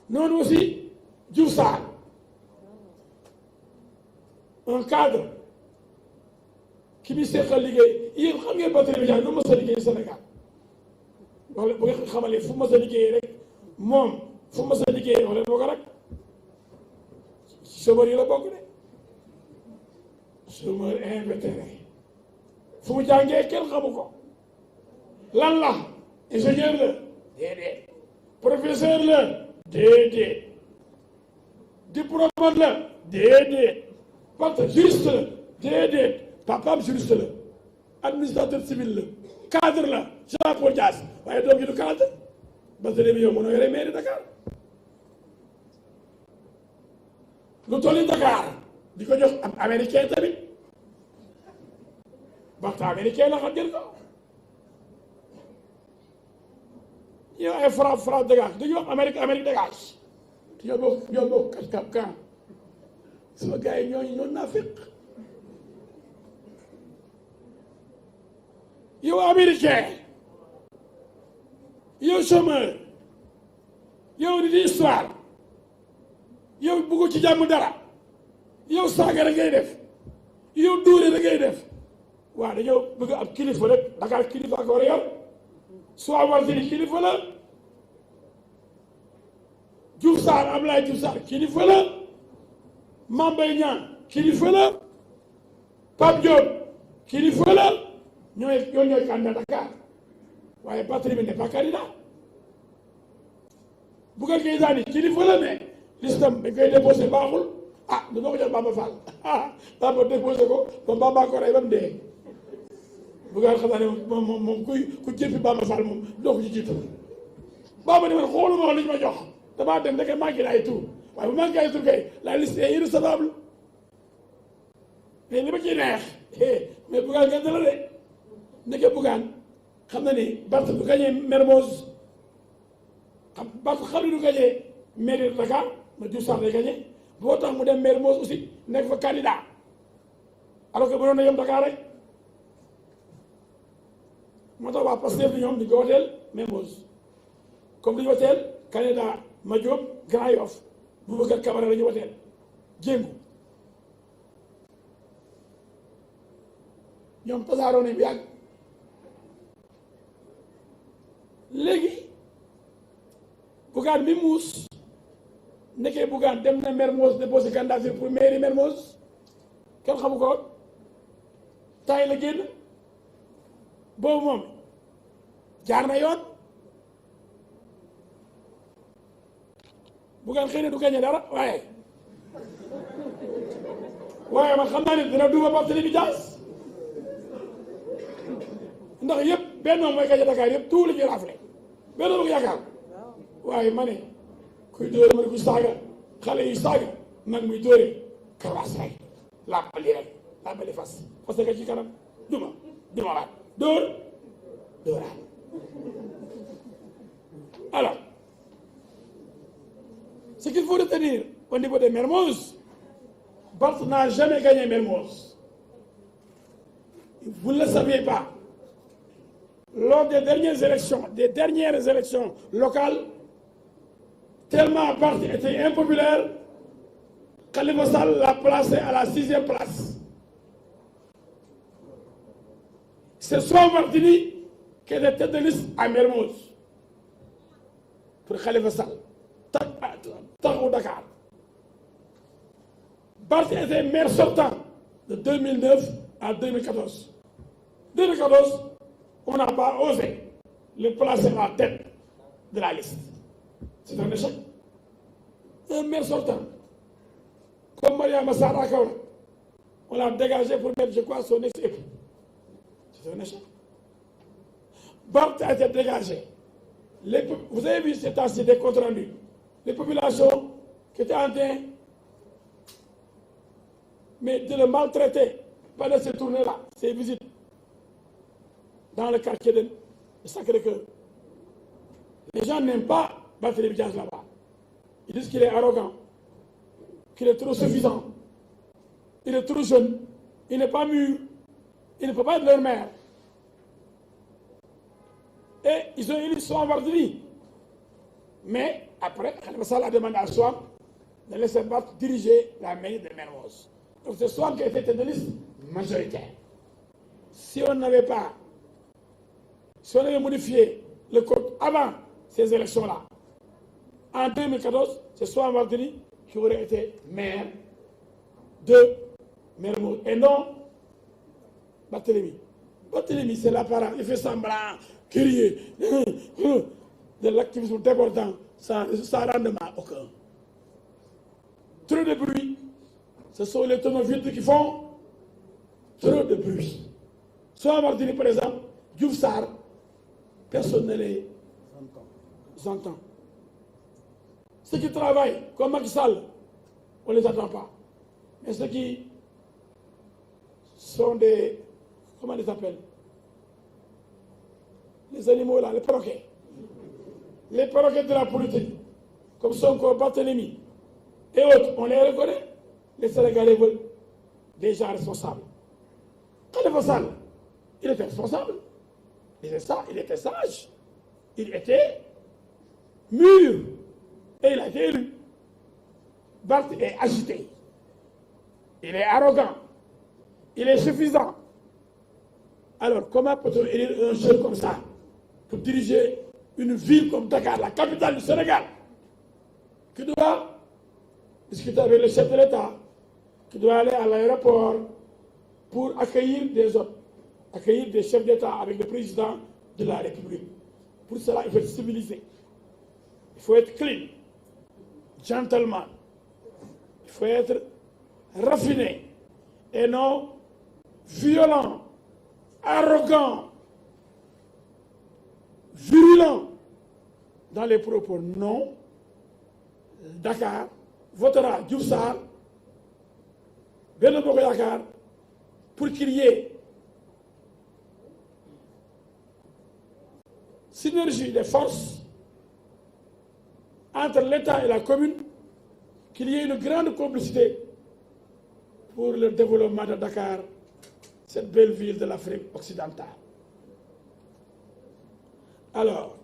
noonu aussi Diouf Sarr un cadre ki muy seqal liggéey yéen xam ngeen Barthélémy Dias nu mos a liggéey Sénégal wala bu nga xamalee fu mos a liggéeyee rek moom fu mos a liggéeyee wala boo ko rek chômeur yi la bokk de chômeur invétéré fu mu jàngee kenn xamu ko lan la ingénieur la déedéet professeur la déedéet diplomate la déedéet parce que juriste la déedéet papaam juriste la administrateur civil la cadre la Jean-Paul Dias waaye doom ji du cadre Barthélémy yow mënoo yore mairie Dakar lu tolli Dakar di ko jox am américain tamit baxta américain la xam ngeen ko yow ay France dégage dañuy wax Amérique dégage ñoo bokk kan sama gars yi ñoo naa fekk yow américain yow chômeur yow di histoire yow bëggu ci jàmm dara yow saaga rek ngay def yow dóore rek ngay def waaw dañoo bëgg ab kilifa rek Dakar kilifa ko war a yor soo Barthélémy kilifa la Diouf Sarr Abdoulaye Diouf Sarr kilifa la Mame Mbaye Niang kilifa la Pape Diop kilifa la ñooy candidat Dakar waaye Barthélémy n'est pas candidat Bougane Gueye Dany kilifa la mais listam dañ koy déposé baaxul ah dañoo ko jox Bamba Fall Bamba déposé ko ba Bamba ko rey ba mu dee Bougane xam naa ne moom ku jëppi Bamba Fall moom doo ko ci jiitu Bamba ne man xooluma li ñu ma jox damaa dem ndeke manqué na ay tur waaye bu manqué ay tur kay la liste est irrecevable mais li ma ciy neex mais Bougane ngeen la de ndeke Bougane xam na ni Barth du gagné Mermoz Barth xam ne du gagné mairie de Dakar ma Diouf Sarr day gagné boo tax mu dem Mermoz aussi nekk fa candidat alors que mënoon na yem Dakar rek moo tax waa Pastef bi ñoom di ko woteel Mermoz comme dañu woteel candidat Madiop Grand Yoff Boubacar Camara la ñu woteel jéngu ñoom tasaaroo nañ bu yàgg léegi Bougane bi muus nekkee Bougane dem na Mermoz déposé candidature pour mairie Mermoz kenn xamu ko tay la génn boobu moom jaar na yoon Bougane xëy na du gagné dara waaye man xam naa ne dina duuma Barthélémy Dias ndax yëpp Benno mooy gagné Dakar yëpp tout li ñuy raflé Benno Bokk Yaakaar waaye ma ne kuy dóore ma ne kuy saaga xale yu saaga mag muy dóore karawaas rek làbbali fas parce que ci kanam duma waat dóoraat alors ce qu'il faut retenir au niveau de Mermoz, Barth n'a jamais gagné Mermoz. Vous ne le saviez pas. Lors des dernières élections locales, tellement Barth était impopulaire, Khalifa Sall l'a placé à la 6e place. C'est Soham Wardini qui est tête de liste à Mermoz pour Khalifa Sall. Taxawu Dakar. Barth était maire sortant de 2009 à 2014. 2014, on n'a pas osé le placer à la tête de la liste. C'est un échec. Un maire sortant, comme Mariama Sarr à Kaolack, on l'a dégagé pour mettre, je crois, son ex-époux. C'est un échec. Barth a été dégagé. Vous avez vu cet ancien des comptes rendus. Les populations qui étaient en train de le maltraiter pendant ces tournées-là, ces visites dans le quartier de Sacré-Cœur. Les gens n'aiment pas Barthélémy Dias là-bas. Ils disent qu'il est arrogant, qu'il est trop suffisant, il est trop jeune, il n'est pas mûr, il ne peut pas être leur maire. Et ils ont élu Soham Wardini. Mais après, Khalifa Sall a demandé à Soham de laisser Barth diriger la mairie de Mermoz. Donc c'est Soham qui a été tête de liste majoritaire. Si on n'avait modifié le code avant ces élections-là, en 2014, c'est Soham Wardini qui aurait été maire de Mermoz et non Barthélémy. Barthélémy, c'est l'apparat, il fait semblant, crier, de l'activisme débordant, sans rendement aucun. Trop de bruit, ce sont les tonneaux vides qui font trop de bruit. Soham Wardini, par exemple, Diouf Sarr, personne ne les entend. Ceux qui travaillent, comme Macky Sall, on ne les entend pas. Mais ceux qui sont des, comment on les appelle? Les animaux là, les perroquets. Les perroquets de la politique, comme Sonko, Barthélémy et autres, on les reconnaît. Les Sénégalais veulent des gens responsables. Khalifa Sall, il était responsable. Il était sage. Il était mûr. Et il a été élu. Barth est agité. Il est arrogant. Il est suffisant. Alors, comment peut-on élire un jeune comme ça pour diriger une ville comme Dakar, la capitale du Sénégal, qui doit discuter avec le chef de l'État, qui doit aller à l'aéroport pour accueillir des autres, accueillir des chefs d'État avec le président de la République. Pour cela, il faut être civilisé. Il faut être clean, gentleman. Il faut être raffiné et non violent, arrogant, virulent dans les propos. Non, Dakar votera Diouf Sarr, Benno Bokk Yakaar, pour qu'il y ait synergie des forces entre l'État et la commune, qu'il y ait une grande complicité pour le développement de Dakar, cette belle ville de l'Afrique occidentale. Alors,